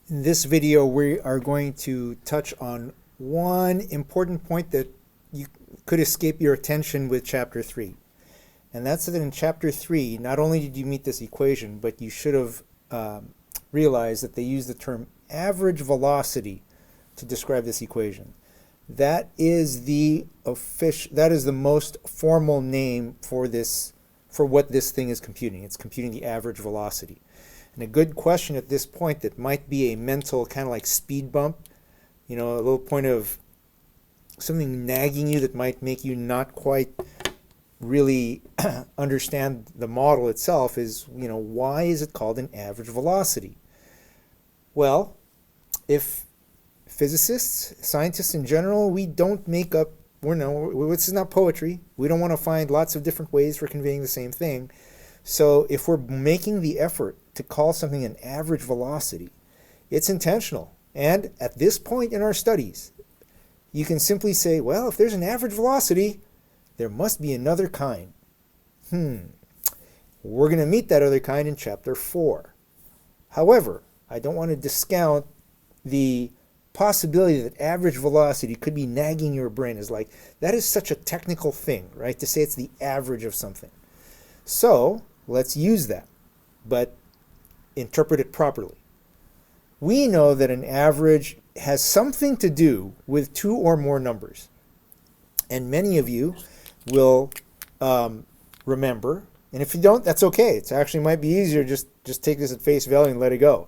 In this video, we are going to touch on one important point that you could escape your attention with Chapter 3. And that's that in Chapter 3, not only did you meet this equation, but you should have realized that they use the term average velocity to describe this equation. That is the most formal name for what this thing is computing. It's computing the average velocity. And a good question at this point that might be a mental kind of like speed bump, a little point of something nagging you that might make you not quite really understand the model itself is, why is it called an average velocity? Well, if physicists, scientists in general, we don't make up, this is not poetry. We don't want to find lots of different ways for conveying the same thing. So if we're making the effort to call something an average velocity, it's intentional. And at this point in our studies, you can simply say, well, if there's an average velocity, there must be another kind. We're going to meet that other kind in Chapter 4. However, I don't want to discount the possibility that average velocity could be nagging your brain as like, that is such a technical thing, right? To say it's the average of something. So let's use that, but interpret it properly. We know that an average has something to do with two or more numbers. And many of you will remember, and if you don't, that's okay. It actually might be easier just take this at face value and let it go.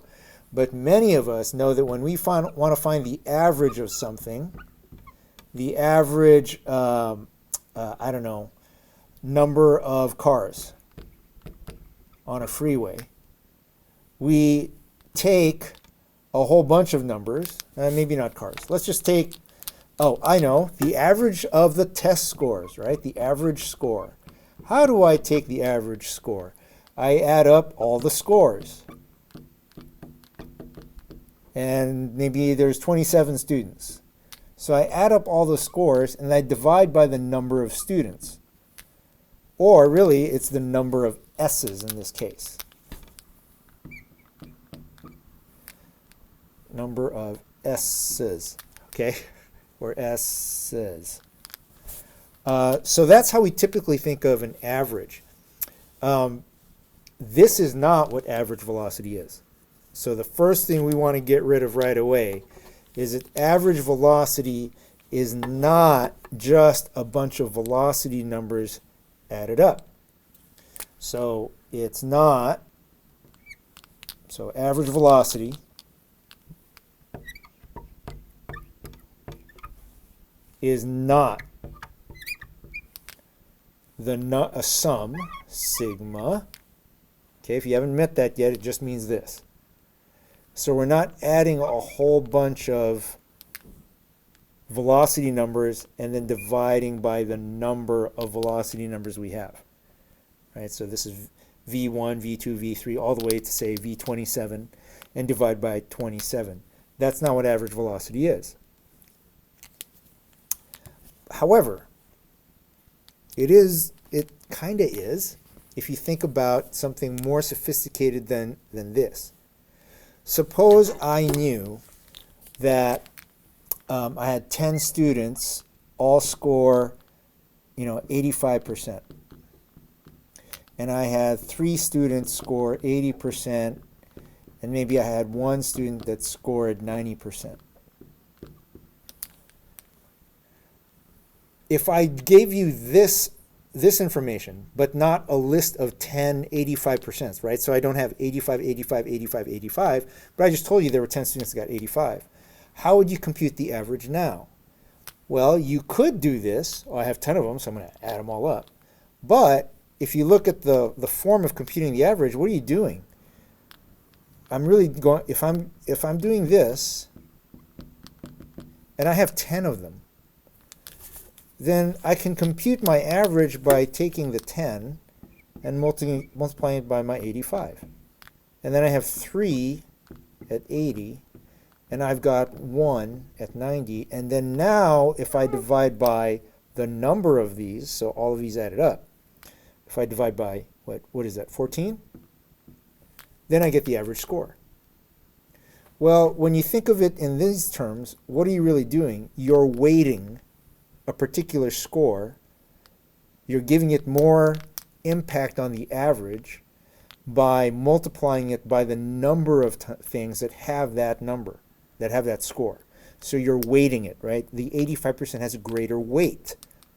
But many of us know that when we want to find the average of something, the average, number of cars on a freeway, we take a whole bunch of numbers, maybe not cars. Let's just take, the average of the test scores, right? The average score. How do I take the average score? I add up all the scores. And maybe there's 27 students. So I add up all the scores and I divide by the number of students. Or really, it's the number of S's in this case. Number of S's, okay? Or S's. So that's how we typically think of an average. This is not what average velocity is. So the first thing we want to get rid of right away is that average velocity is not just a bunch of velocity numbers added up. So it's not, so average velocity is not a sum, sigma. Okay, if you haven't met that yet, it just means this. So we're not adding a whole bunch of velocity numbers and then dividing by the number of velocity numbers we have. Right? So this is V1, V2, V3, all the way to say V27 and divide by 27. That's not what average velocity is. However, it kind of is if you think about something more sophisticated than this. Suppose I knew that I had 10 students all score, 85%. And I had 3 students score 80%, and maybe I had 1 student that scored 90%. If I gave you this information, but not a list of 10 85%, right? So I don't have 85, 85, 85, 85, but I just told you there were 10 students that got 85. How would you compute the average now? Well, you could do this. I have 10 of them, so I'm going to add them all up. But if you look at the form of computing the average, what are you doing? I'm really going, if I'm doing this, and I have 10 of them, then I can compute my average by taking the 10 and multiplying it by my 85. And then I have 3 at 80, and I've got 1 at 90. And then now, if I divide by the number of these, so all of these added up, if I divide by, what is that, 14? Then I get the average score. Well, when you think of it in these terms, what are you really doing? You're weighting a particular score. You're giving it more impact on the average by multiplying it by the number of things that have that number, that have that score. So you're weighting it, right? The 85% has a greater weight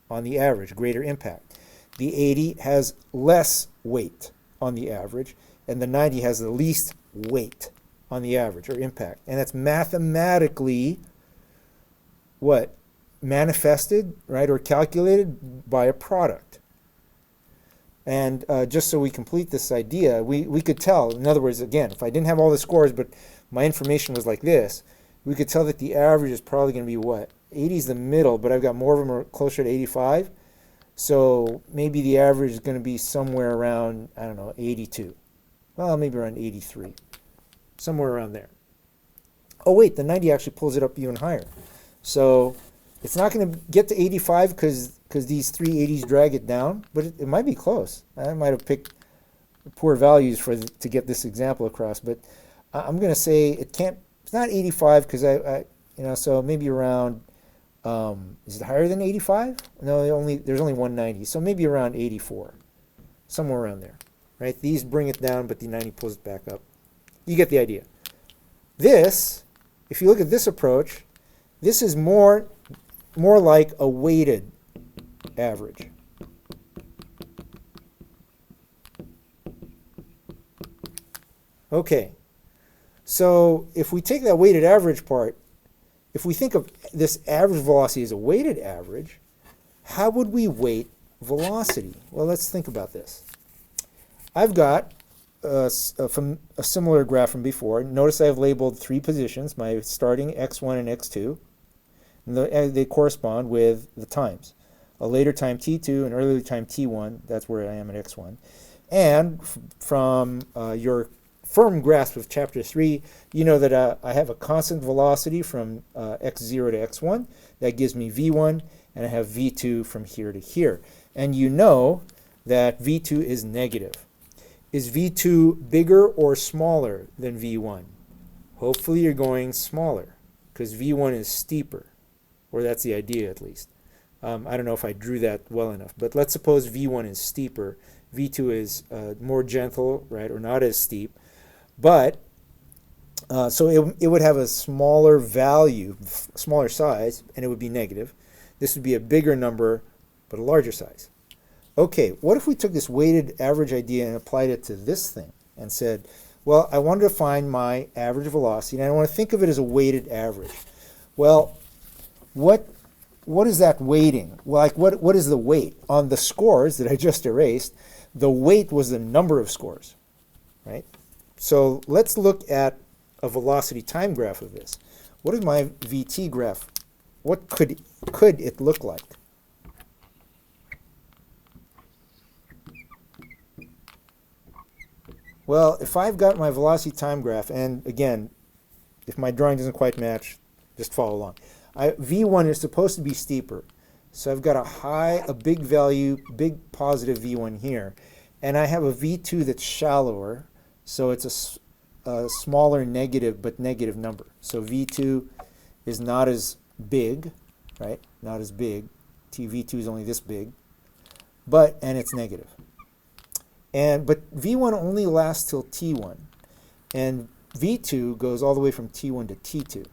on the average, greater impact. The 80 has less weight on the average, and the 90 has the least weight on the average or impact. And that's mathematically what? Manifested, right, or calculated by a product. And just so we complete this idea, we could tell, in other words, again, if I didn't have all the scores, but my information was like this, we could tell that the average is probably going to be what? 80 is the middle, but I've got more of them are closer to 85. So maybe the average is going to be somewhere around, I don't know, 82. Well, maybe around 83. Somewhere around there. Oh, wait, the 90 actually pulls it up even higher. So it's not going to get to 85 because these three 80s drag it down, but it might be close. I might have picked poor values to get this example across, but I'm going to say it can't. It's not 85 because so maybe around. Is it higher than 85? No, there's only 190, so maybe around 84, somewhere around there, right? These bring it down, but the 90 pulls it back up. You get the idea. This, if you look at this approach, this is more like a weighted average. Okay, so if we take that weighted average part, if we think of this average velocity as a weighted average, how would we weight velocity? Well, let's think about this. I've got from a similar graph from before. Notice I've labeled three positions, my starting x1 and x2. And they correspond with the times. A later time t2, an earlier time t1, that's where I am at x1. And from your firm grasp of chapter 3, you know that I have a constant velocity from x0 to x1. That gives me v1, and I have v2 from here to here. And you know that v2 is negative. Is v2 bigger or smaller than v1? Hopefully you're going smaller, because v1 is steeper, or that's the idea at least. I don't know if I drew that well enough, but let's suppose v1 is steeper, v2 is more gentle, right, or not as steep. But so it would have a smaller value, smaller size, and it would be negative. This would be a bigger number, but a larger size. Okay, what if we took this weighted average idea and applied it to this thing and said, well, I wanted to find my average velocity, and I want to think of it as a weighted average. Well, what is that weighting? Like, what is the weight? On the scores that I just erased, the weight was the number of scores, right? So let's look at a velocity time graph of this. What is my VT graph? What could it look like? Well, if I've got my velocity time graph, and again, if my drawing doesn't quite match, just follow along. V1 is supposed to be steeper. So I've got a big value, big positive V1 here. And I have a V2 that's shallower. So it's a smaller negative, but negative number. So V2 is not as big, right? Not as big. V2 is only this big. And it's negative. But V1 only lasts till T1. And V2 goes all the way from T1 to T2.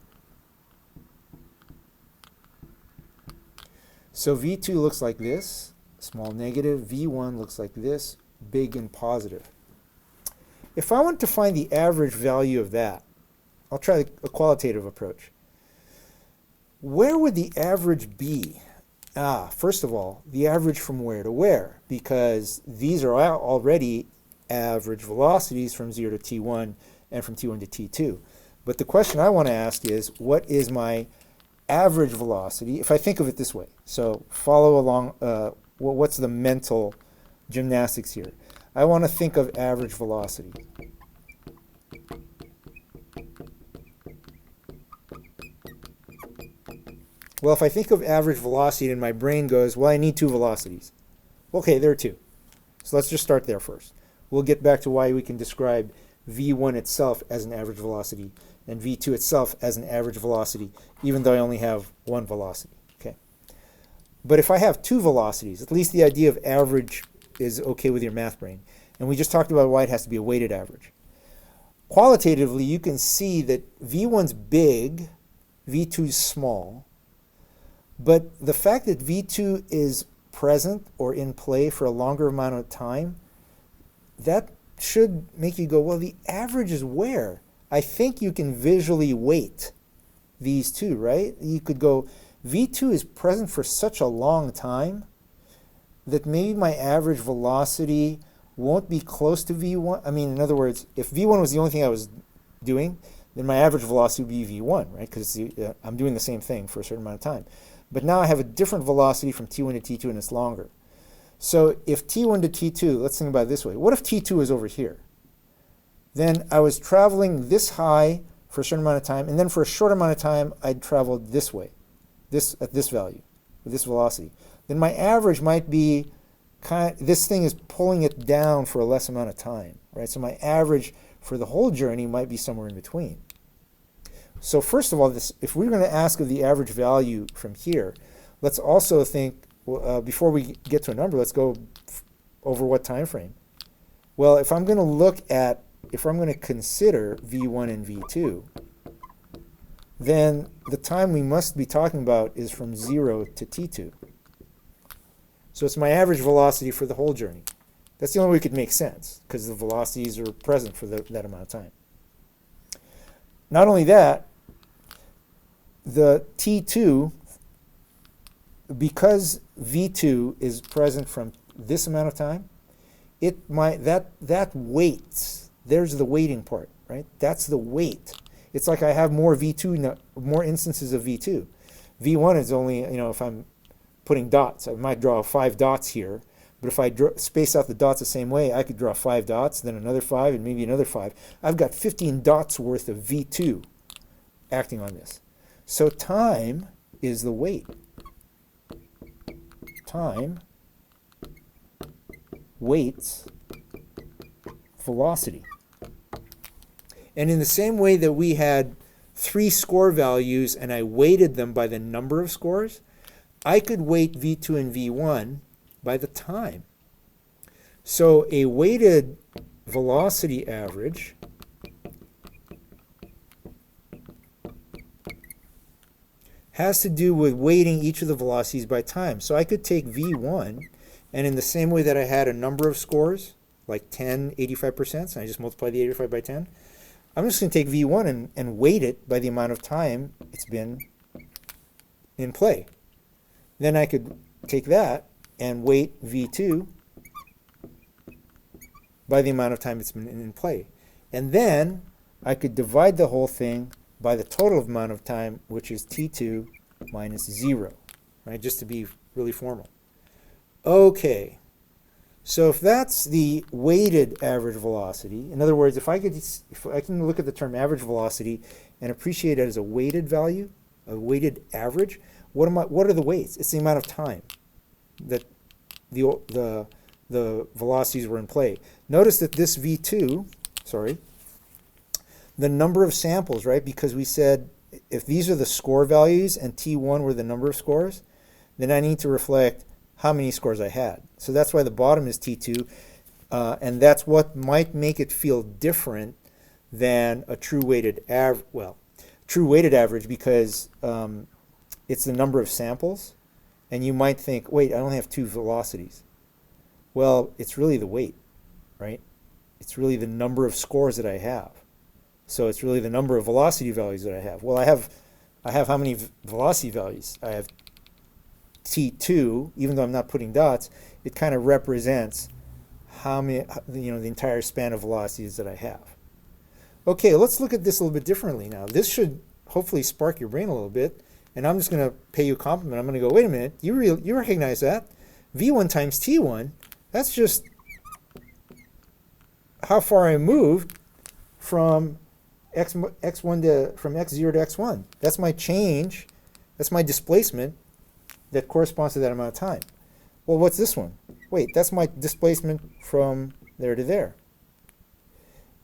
So V2 looks like this, small negative. V1 looks like this, big and positive. If I want to find the average value of that, I'll try a qualitative approach. Where would the average be? First of all, the average from where to where, because these are already average velocities from 0 to T1 and from T1 to T2. But the question I want to ask is, what is my average velocity if I think of it this way? So follow along, what's the mental gymnastics here? I want to think of average velocity. Well, if I think of average velocity and my brain goes, well, I need two velocities. Okay, there are two. So let's just start there first. We'll get back to why we can describe V1 itself as an average velocity and v2 itself as an average velocity, even though I only have one velocity. Okay. But if I have two velocities, at least the idea of average is okay with your math brain. And we just talked about why it has to be a weighted average. Qualitatively, you can see that v1's big, v2's small, but the fact that v2 is present or in play for a longer amount of time, that should make you go, well, the average is where? I think you can visually weight these two, right? You could go, v2 is present for such a long time that maybe my average velocity won't be close to v1. I mean, in other words, if v1 was the only thing I was doing, then my average velocity would be v1, right? Because I'm doing the same thing for a certain amount of time. But now I have a different velocity from t1 to t2, and it's longer. So if t1 to t2, let's think about it this way. What if t2 is over here? Then I was traveling this high for a certain amount of time, and then for a short amount of time, I'd traveled this way, at this value, with this velocity. Then my average might be, this thing is pulling it down for a less amount of time, right? So my average for the whole journey might be somewhere in between. So first of all, if we're going to ask of the average value from here, let's also think, before we get to a number, let's go over what time frame. Well, if I'm going to consider v1 and v2, then the time we must be talking about is from 0 to t2. So it's my average velocity for the whole journey. That's the only way it could make sense, because the velocities are present for that amount of time. Not only that, the t2, because v2 is present from this amount of time, that weights, there's the weighting part, right? That's the weight. It's like I have more v2, more instances of v2. v1 is only, if I'm putting dots, I might draw 5 dots here, but if I space out the dots the same way, I could draw 5 dots, then another 5, and maybe another 5. I've got 15 dots worth of v2 acting on this. So time is the weight. Time weights velocity. And in the same way that we had 3 score values and I weighted them by the number of scores, I could weight v2 and v1 by the time. So a weighted velocity average has to do with weighting each of the velocities by time. So I could take v1, and in the same way that I had a number of scores, like 10 85%, and I just multiply the 85 by 10, I'm just going to take v1 and weight it by the amount of time it's been in play. Then I could take that and weight v2 by the amount of time it's been in play. And then I could divide the whole thing by the total amount of time, which is t2 minus 0, right? Just to be really formal. Okay, so if that's the weighted average velocity, in other words, if I can look at the term average velocity and appreciate it as a weighted value, a weighted average, what are the weights? It's the amount of time that the velocities were in play. Notice that this v2, the number of samples, right? Because we said if these are the score values and t1 were the number of scores, then I need to reflect how many scores I had. So that's why the bottom is t2, and that's what might make it feel different than a true weighted average. Well, true weighted average because it's the number of samples, and you might think, wait, I only have 2 velocities. Well, it's really the weight, right? It's really the number of scores that I have. So it's really the number of velocity values that I have. Well, I have how many velocity values? I have t2, even though I'm not putting dots, it kind of represents how many, the entire span of velocities that I have. Okay, let's look at this a little bit differently now. This should hopefully spark your brain a little bit, and I'm just going to pay you a compliment. I'm going to go, wait a minute, you recognize that? v1 times t1, that's just how far I moved from x1 from x0 to x1. That's my change. That's my displacement that corresponds to that amount of time. Well, what's this one? Wait, that's my displacement from there to there.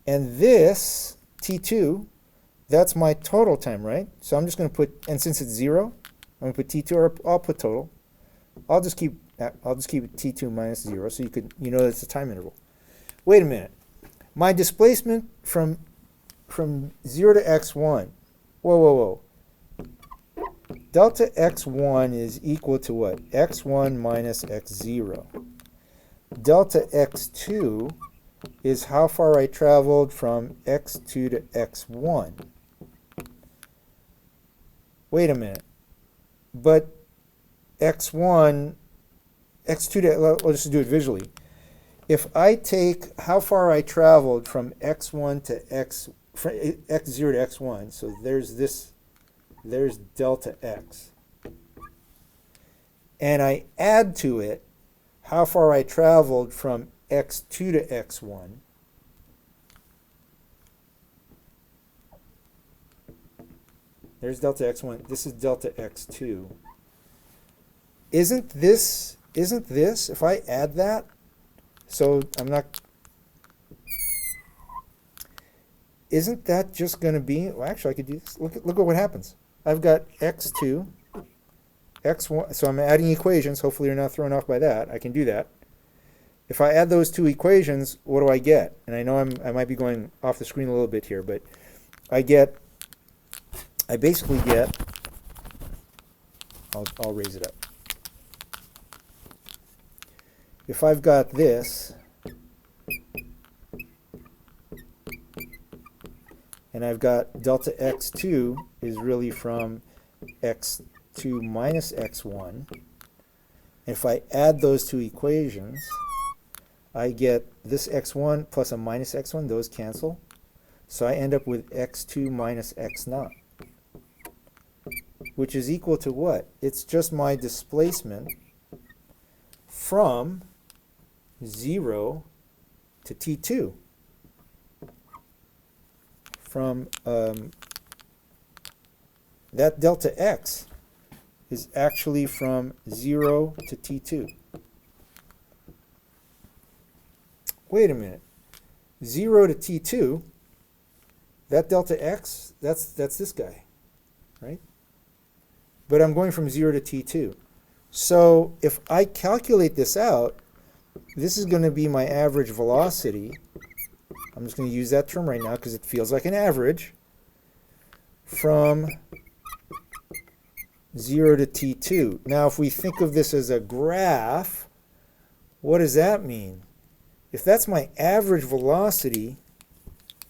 And this, t2, that's my total time, right? So I'm just going to put, and since it's 0, I'm going to put t2, or I'll put total. I'll just keep t2 minus 0, so you know that's the time interval. Wait a minute. My displacement from 0 to x1. Whoa. Delta x1 is equal to what? x1 minus x0. Delta x2 is how far I traveled from x2 to x1. Wait a minute. But x2 to, let's just do it visually. If I take how far I traveled from x1 to x0 to x1, so there's delta x. And I add to it how far I traveled from x2 to x1. There's delta x1. This is delta x2. Isn't this, if I add that, so I'm not, isn't that just going to be, well, actually I could do this. Look at what happens. I've got x2, x1, so I'm adding equations. Hopefully you're not thrown off by that. I can do that. If I add those two equations, what do I get? And I know I might be going off the screen a little bit here, but I basically get, I'll raise it up. If I've got this, and I've got delta x2 is really from x2 minus x1, and if I add those two equations, I get this x1 plus a minus x1, those cancel. So I end up with x2 minus x0, which is equal to what? It's just my displacement from 0 to t2. From that delta x is actually from 0 to t2. Wait a minute. 0 to t2, that delta x, that's this guy, right? But I'm going from 0 to t2. So if I calculate this out, this is going to be my average velocity. I'm just going to use that term right now because it feels like an average from 0 to t2. Now, if we think of this as a graph, what does that mean? If that's my average velocity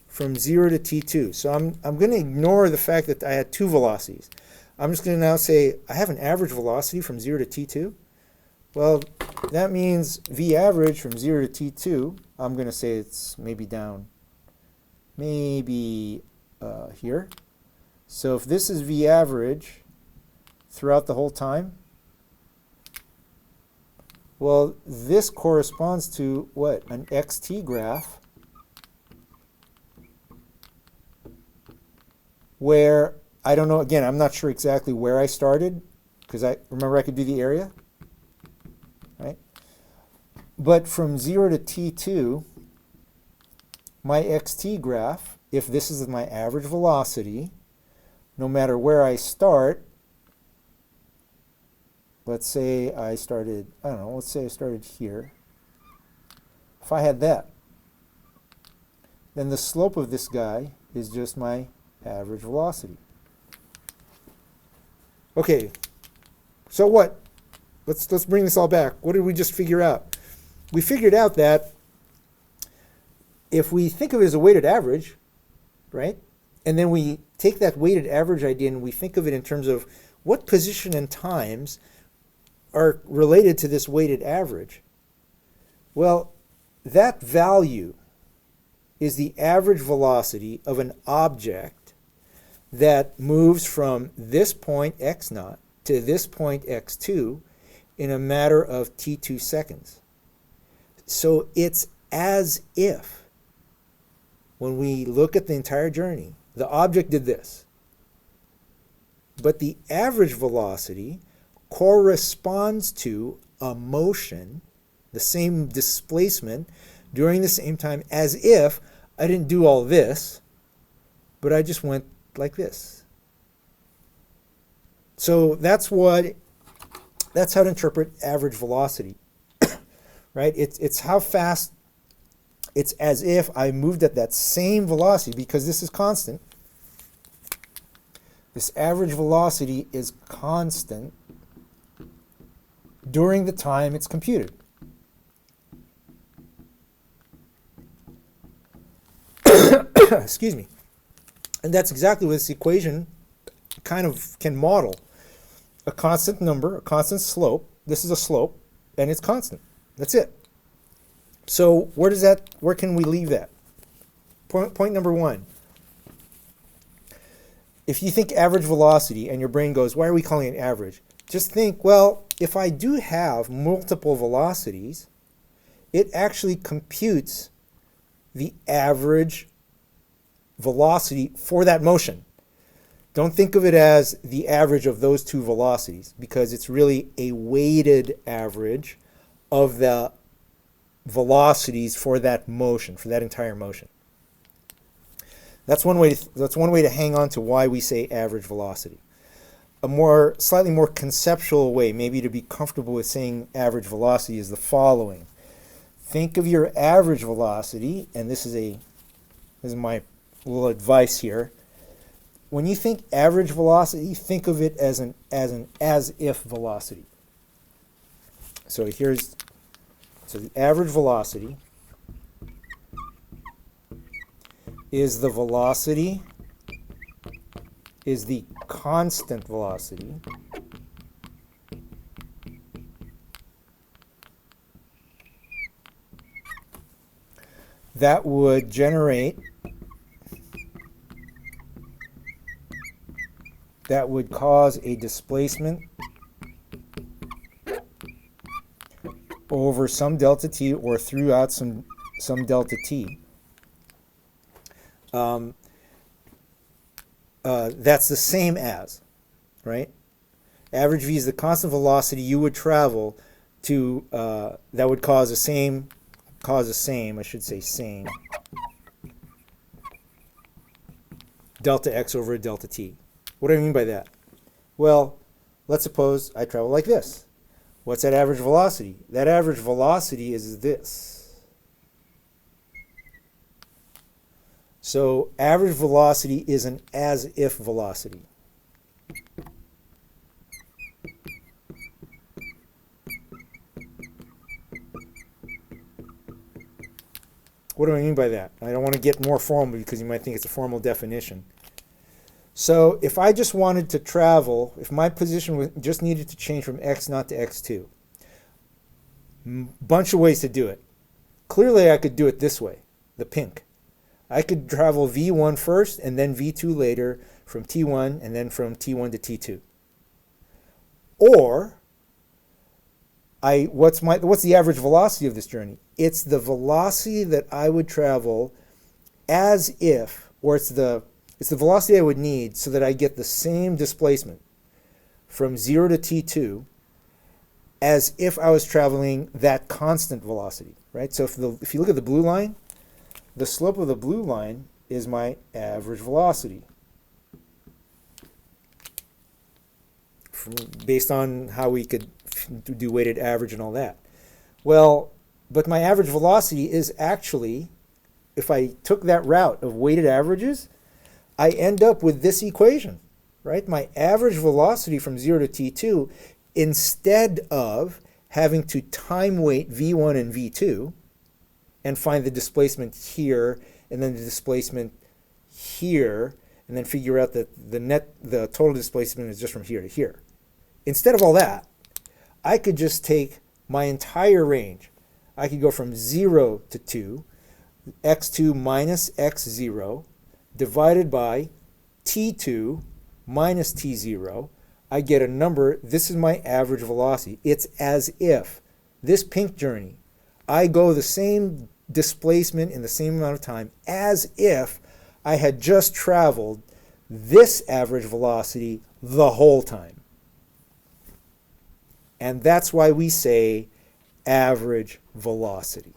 from 0 to t2, so I'm going to ignore the fact that I had two velocities. I'm just going to now say I have an average velocity from 0 to t2. Well, that means v average from 0 to t2, I'm going to say it's maybe down, maybe here. So if this is v average throughout the whole time, well, this corresponds to what? An xt graph where, I don't know, again, I'm not sure exactly where I started because I remember I could do the area, right? But from 0 to t2, my xt graph, if this is my average velocity, no matter where I start, let's say I started, I don't know, let's say I started here. If I had that, then the slope of this guy is just my average velocity. Okay, so what? Let's bring this all back. What did we just figure out? We figured out that if we think of it as a weighted average, right, and then we take that weighted average idea and we think of it in terms of what position and times are related to this weighted average. Well, that value is the average velocity of an object that moves from this point x0 to this point x2 in a matter of t2 seconds. So it's as if, when we look at the entire journey, the object did this. But the average velocity corresponds to a motion, the same displacement during the same time, as if I didn't do all this, but I just went like this. So that's how to interpret average velocity, right? It's how fast, it's as if I moved at that same velocity, because this is constant. This average velocity is constant during the time it's computed. Excuse me. And that's exactly what this equation kind of can model. A constant number, a constant slope. This is a slope, and it's constant. That's it. So where can we leave that? Point number one. If you think average velocity and your brain goes, why are we calling it average? Just think, well, if I do have multiple velocities, it actually computes the average velocity for that motion. Don't think of it as the average of those two velocities, because it's really a weighted average of the velocities for that motion, for that entire motion. That's one way to hang on to why we say average velocity. A slightly more conceptual way, maybe to be comfortable with saying average velocity, is the following. Think of your average velocity, and this is my little advice here. When you think average velocity, think of it as an as-if velocity. So the average velocity is the constant velocity that would cause a displacement over some delta t, or throughout some delta t. That's the same as, right? Average v is the constant velocity you would travel to, that would cause the same, delta x over a delta t. What do I mean by that? Well, let's suppose I travel like this. What's that average velocity? That average velocity is this. So average velocity is an as-if velocity. What do I mean by that? I don't want to get more formal because you might think it's a formal definition. So if I just wanted to travel, if my position just needed to change from x0 to x2, bunch of ways to do it. Clearly I could do it this way, the pink. I could travel v1 first and then v2 later, from t1 and then from t1 to t2. Or what's the average velocity of this journey? It's the velocity that I would travel as if, or it's the velocity I would need so that I get the same displacement from 0 to t2 as if I was traveling that constant velocity, right? So if you look at the blue line, the slope of the blue line is my average velocity, based on how we could do weighted average and all that. Well, but my average velocity is actually, if I took that route of weighted averages, I end up with this equation, right? My average velocity from 0 to t2, instead of having to time weight v1 and v2 and find the displacement here and then the displacement here and then figure out that the total displacement is just from here to here. Instead of all that, I could just take my entire range. I could go from 0 to 2, x2 minus x0, divided by t2 minus t0. I get a number. This is my average velocity. It's as if this pink journey, I go the same displacement in the same amount of time as if I had just traveled this average velocity the whole time. And that's why we say average velocity.